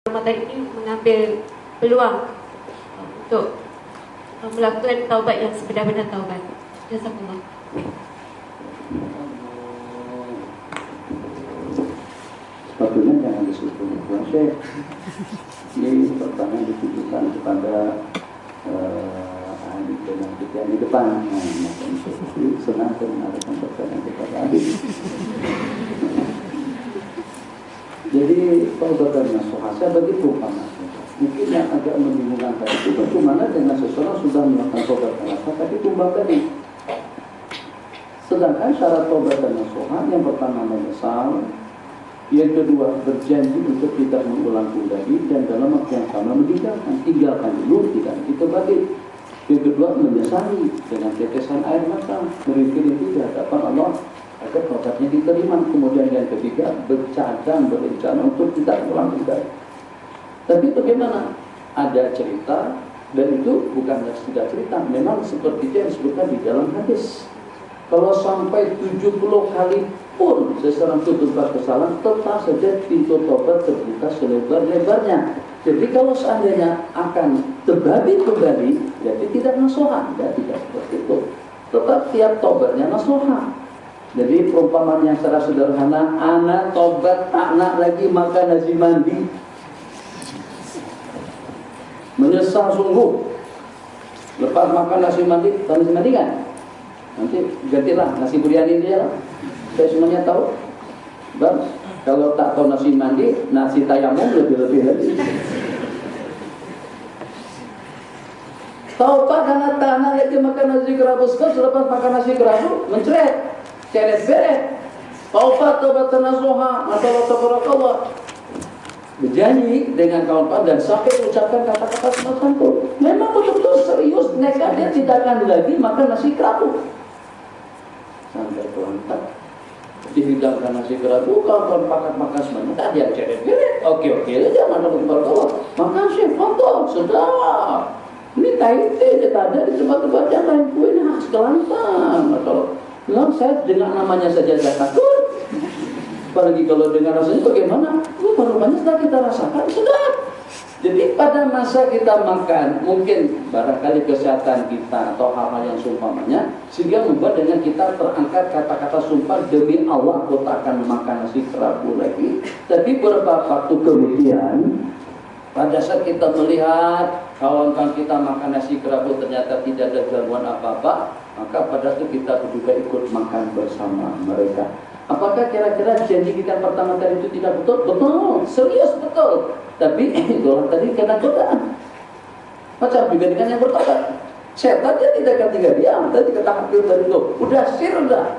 Ramadan ini mengambil peluang untuk melakukan taubat yang sebenar-benar taubat. Jazakallah. Sepatutnya jangan disebut Tuan Syekh. Ini pertanyaan ditujukan kepada ahli dengan kita yang di depan. Senang mengarahkan pertanyaan kepada ahli. Jadi taubatan nasuha saya bagi perumpamaan. Mungkin yang agak membingungkan tadi itu bagaimana dengan seseorang sudah melakukan taubatan nasuha tapi tumbang tadi. Sedangkan syarat taubatan nasuha yang pertama menyesal, yang kedua berjanji untuk tidak mengulang kembali, dan dalam waktu yang sama tinggalkan dulu, tidak itu balik. Yang kedua menyesali dengan tetesan air mata, beriring di hadapan Allah agar taubatnya diterima. Kemudian yang ketiga bercadang berencana untuk tidak mengulang kembali. Tapi bagaimana? Ada cerita, dan itu bukan tidak cerita, memang seperti yang disebutkan di dalam hadis. Kalau sampai 70 kali pun seseorang itu berbuat kesalahan, tetap saja pintu tobat terbuka selebar-lebarnya. Jadi kalau seandainya akan terbabit kembali, jadi tidak nasuha, ya tidak seperti itu. Tetap tiap tobatnya nasuha. Jadi perumpamaan yang secara sederhana, anak tobat tak nak lagi makan nasi mandi, menyesal sungguh. Lepas makan nasi mandi, tahu nasi mandi kan? Nanti gantilah nasi biryani dia lah. Saya semuanya tahu. Bang, kalau tak tahu nasi mandi, nasi tayamum lebih-lebih lagi. Tahu Pak, karena tanah lagi makan nasi kerabu, selepas makan nasi kerabu, mencret, ceret-beret. Tahu Pak, taubatan nasuha, masalah tabarakallah. Berjanji dengan kawan Pak dan sampai ucapkan kata-kata semacam itu. Memang betul-betul serius, nekat dia tidak akan lagi makan nasi kerabu. Sampai kawan Pak dihidangkan nasi kerabu, kawan makan semuanya, tak dia ceret-beret. Oke aja, mana tabarakallah. Makan sih, foto, sedap. Ini taite, dia tak ada di tempat-tempat yang lain. Kue ini khas Kelantan. Kalau bilang saya dengan namanya saja saya takut. Apalagi kalau dengan rasanya bagaimana? Aromanya setelah kita rasakan sedap. Jadi pada masa kita makan, mungkin barangkali kesehatan kita atau hal-hal yang seumpamanya, sehingga membuat dengan kita terangkat kata-kata sumpah demi Allah aku tak akan makan nasi kerabu lagi. Tapi beberapa waktu kemudian, pada saat kita melihat kawan-kawan kita makan nasi kerabu ternyata tidak ada gangguan apa-apa, maka pada itu kita juga ikut makan bersama mereka. Apakah kira-kira janji kita pertama kali itu tidak betul? Betul, serius betul. Tapi itulah tadi kena godaan. Macam juga dengan yang bertobat. Setan dia tidak akan tinggal diam. Tadi kata hampir dari itu, udah sir udah.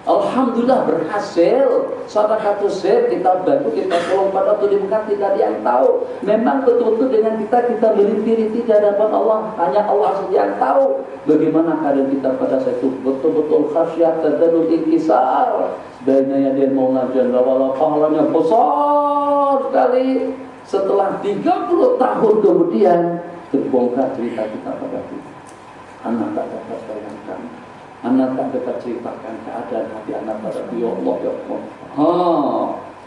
Alhamdulillah berhasil. Sadaqatul sir kita bantu, kita tolong pada tulimkan, tidak ada yang tahu. Memang betul-betul dengan kita melintir-lintir di hadapan Allah. Hanya Allah saja yang tahu bagaimana keadaan kita pada saat itu. Betul-betul khasyat, tadallul, inkisar. Baina yadil maula jalla wala, pahalanya besar sekali. Setelah 30 tahun kemudian terbongkar cerita kita pada kita. Anak tak dapat bayangkan, anak tak dapat ceritakan keadaan hati anak pada ya Allah, ya Allah.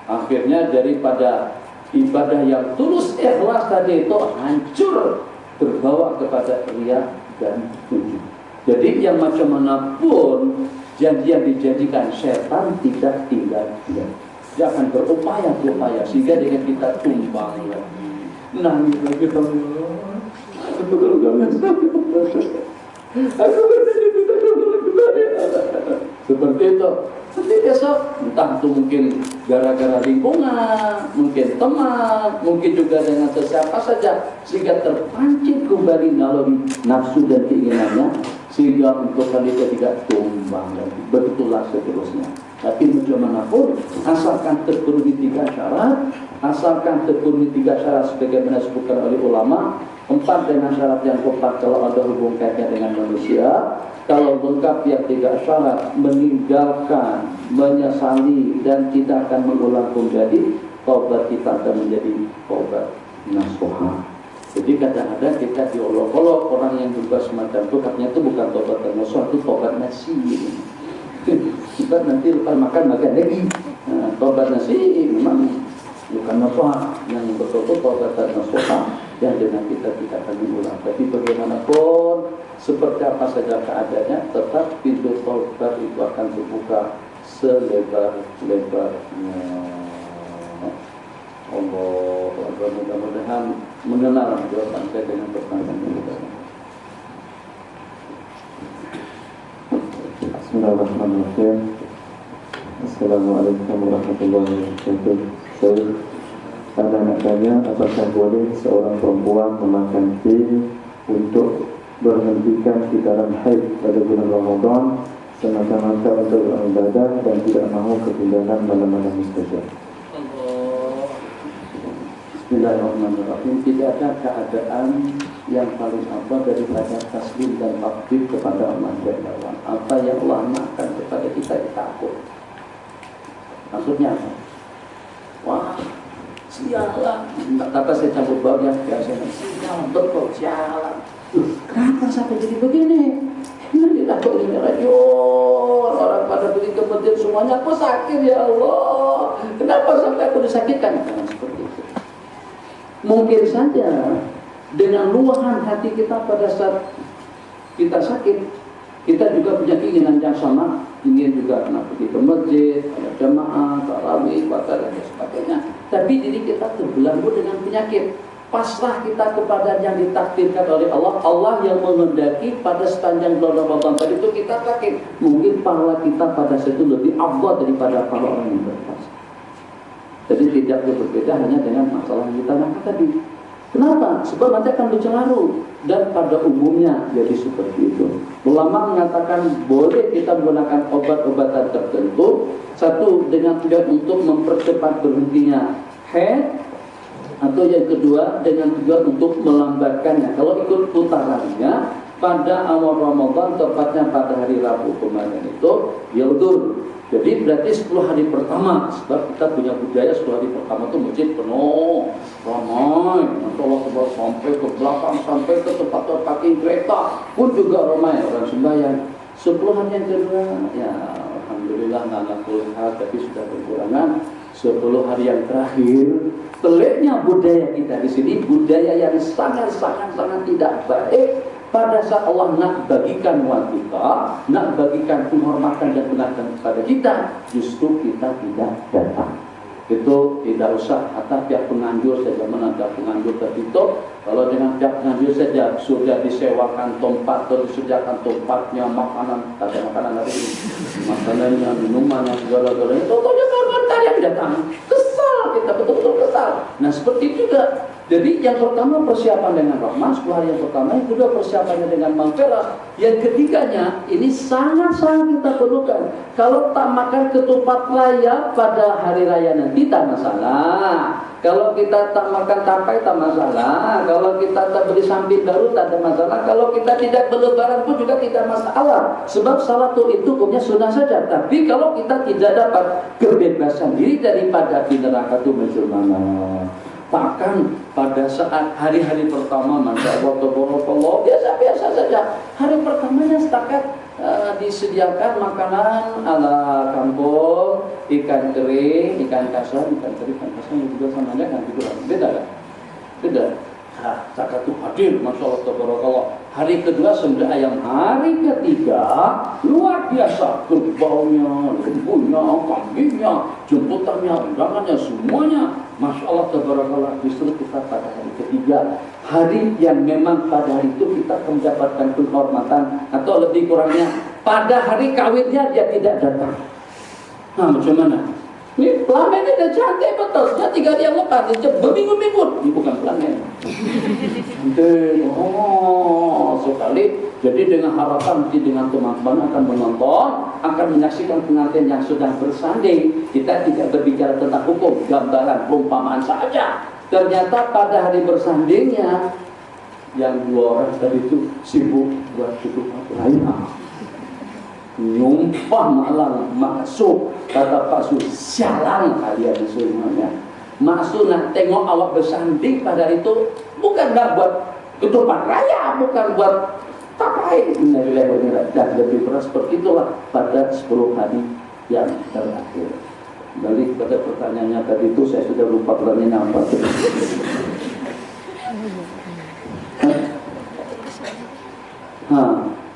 Akhirnya daripada ibadah yang tulus ikhlas tadi itu hancur, terbawa kepada riya dan ujub. Jadi yang macam manapun janji yang dijanjikan setan tidak tinggal diam. Dia akan berupaya sehingga dengan kita tumbang lagi. Nangis lagi Allah. Seperti itu. Nanti besok entah itu mungkin gara-gara lingkungan, mungkin teman, mungkin juga dengan siapa saja, sehingga terpancing kembali naluri nafsu dan keinginannya, sehingga untuk kali ketiga tumbang lagi. Begitulah seterusnya. Tapi bagaimanapun, asalkan terpenuhi 3 syarat, sebagaimana disebutkan oleh ulama, 4 dengan syarat yang keempat kalau ada hubung kaitnya dengan manusia, kalau lengkap yang 3 syarat, meninggalkan, menyesali dan tidak akan mengulang kembali, taubat kita akan menjadi taubat nasuha. Jadi kadang-kadang kita diolok-olok orang yang berbuat semacam itu, katanya itu bukan taubat nasuha, itu taubat nasi. Kita nanti lepas makan lagi. Taubat nasi memang Bukan apa yang betul-betul taubatan nasuha yang dengan kita tidak akan diulang. Tapi bagaimanapun, seperti apa saja keadaannya, tetap pintu taubat itu akan terbuka selebar-lebarnya. Allah, mudah-mudahan mengenal jawaban saya dengan pertanyaan ini. Bismillahirrahmanirrahim. Assalamualaikum warahmatullahi wabarakatuh. Saya nak tanya, apakah boleh seorang perempuan memakan pil untuk berhentikan di dalam haid pada bulan Ramadan semata-mata untuk beribadah dan tidak mahu ketinggalan malam-malam mustajab? Bismillahirrahmanirrahim. Tidak ada keadaan yang paling afdal daripada taslim dan takbir kepada Allah Jalla. Apa yang Allah makan kepada kita takut. Maksudnya apa? Wah, sialan. Kata saya cabut bau yang biasanya sialan, betul sialan. Kenapa sampai jadi begini? Ini takut ini radio. Orang pada beli ke masjid semuanya, aku sakit ya Allah. Kenapa sampai aku disakitkan? Nah, seperti itu. Mungkin saja dengan luahan hati kita pada saat kita sakit, kita juga punya keinginan yang sama, ingin juga nak pergi ke masjid, ada jamaah, tarawih, baca dan sebagainya. Tapi diri kita terbelenggu dengan penyakit. Pasrah kita kepada yang ditakdirkan oleh Allah. Allah yang menghendaki pada sepanjang bulan Ramadan tadi itu kita sakit. Mungkin pahala kita pada saat itu lebih afdal daripada para orang yang berpuasa. Jadi tidak berbeda hanya dengan masalah yang kita angkat tadi. Kenapa? Sebab nanti akan berpengaruh. Dan pada umumnya jadi seperti itu. Ulama mengatakan boleh kita menggunakan obat-obatan tertentu. Satu, dengan tujuan untuk mempercepat berhentinya haid. Atau yang kedua, dengan tujuan untuk melambatkannya. Kalau ikut putarannya, pada awal Ramadan, tepatnya pada hari Rabu kemarin itu, yaudur. Jadi berarti 10 hari pertama, sebab kita punya budaya 10 hari pertama itu masjid penuh, ramai, Allah sampai ke belakang, sampai ke tempat parking kereta pun juga ramai orang sembahyang. 10 hari yang kedua, ya alhamdulillah nggak kulihat, tapi sudah berkurangan. 10 hari yang terakhir, teliknya budaya kita di sini, budaya yang sangat tidak baik. Pada saat Allah nak bagikan wanita, nak bagikan penghormatan dan penghargaan kepada kita, justru kita tidak datang. Itu tidak usah kata pihak penganjur saja, menanda penganjur tertutup. Kalau dengan pihak penganjur saja sudah disewakan tempat, atau disediakan tempatnya, makanan, ada makanan hari ini, makanannya, minumannya, segala-galanya, contohnya kawan-kawan yang datang, kesal kita, betul-betul kesal. Nah seperti itu juga. Jadi yang pertama persiapan dengan rahmat, 10 hari yang pertama, yang kedua persiapannya dengan maghfirah, yang ketiganya ini sangat-sangat kita perlukan. Kalau tak makan ketupat raya pada hari raya nanti tak masalah. Kalau kita tak makan tapai tak masalah. Kalau kita tak beli sambil baru tak ada masalah. Kalau kita tidak berlebaran pun juga tidak masalah. Sebab salatul itu hukumnya sunnah saja. Tapi kalau kita tidak dapat kebebasan diri daripada di neraka itu muncul mana. Bahkan pada saat hari-hari pertama, Masya Allah, Tabarakallah, biasa-biasa saja. Hari pertamanya setakat disediakan makanan ala kampung, ikan kering, ikan kasar, ikan juga sama dengan itu. Beda kan? Beda. Nah, setakat itu hadir, Masya Allah, Tabarakallah. Hari kedua sembelih ayam, hari ketiga luar biasa, kerbaunya, lembunya, kambingnya, jemputannya, undangannya, semuanya. Masya Allah, tabarakallah. Justru kita pada hari ketiga, hari yang memang pada hari itu kita mendapatkan penghormatan, atau lebih kurangnya pada hari kawinnya dia tidak datang. Nah macam mana? Ini pelamen ini udah cantik betul, sudah 3 hari yang lepas, berminggu-minggu. Ini bukan pelamen. Cantik, oh sekali. Jadi dengan harapan nanti dengan teman-teman akan menonton, akan menyaksikan pengantin yang sudah bersanding. Kita tidak berbicara tentang hukum, gambaran, perumpamaan saja. Ternyata pada hari bersandingnya, yang 2 orang tadi itu sibuk buat ketupat lainnya. Nyumpah malam masuk, kata Pak Su, sialan kalian semuanya. Masuk nak tengok awak bersanding pada hari itu, bukan buat ketupat raya, bukan buat tapai. Dan lebih berat seperti itulah pada 10 hari yang terakhir. Balik pada pertanyaannya tadi itu, saya sudah lupa pertanyaannya apa.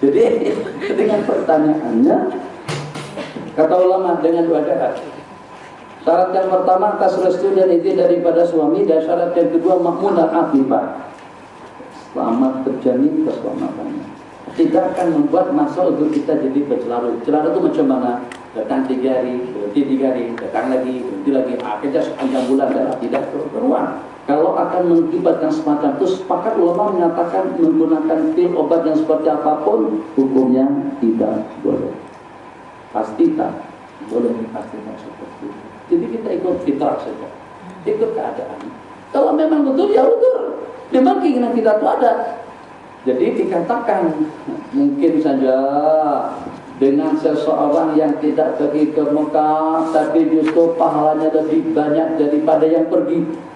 Jadi dengan pertanyaannya, kata ulama dengan 2 syarat. Syarat yang pertama atas restu dan izin daripada suami, dan syarat yang kedua makmunah akifah, selamat terjamin keselamatannya. Tidak akan membuat masalah untuk kita jadi bercelarut. Celarut itu macam mana? Datang 3 hari, berhenti 3 hari, datang lagi, berhenti lagi, akhirnya sepanjang bulan dan tidak keruan. Kalau akan mengakibatkan semacam itu, sepakat ulama menyatakan menggunakan pil obat yang seperti apapun, hukumnya tidak boleh. Pasti tak boleh dipastikan seperti itu. Jadi kita ikut fitrah saja, ikut keadaan. Kalau memang betul ya betul, memang keinginan kita itu ada. Jadi dikatakan mungkin saja dengan seseorang yang tidak pergi ke Mekah, tapi justru pahalanya lebih banyak daripada yang pergi.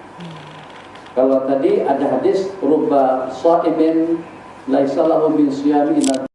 Kalau tadi ada hadis rubba shaimin laisa lahu min siyami illa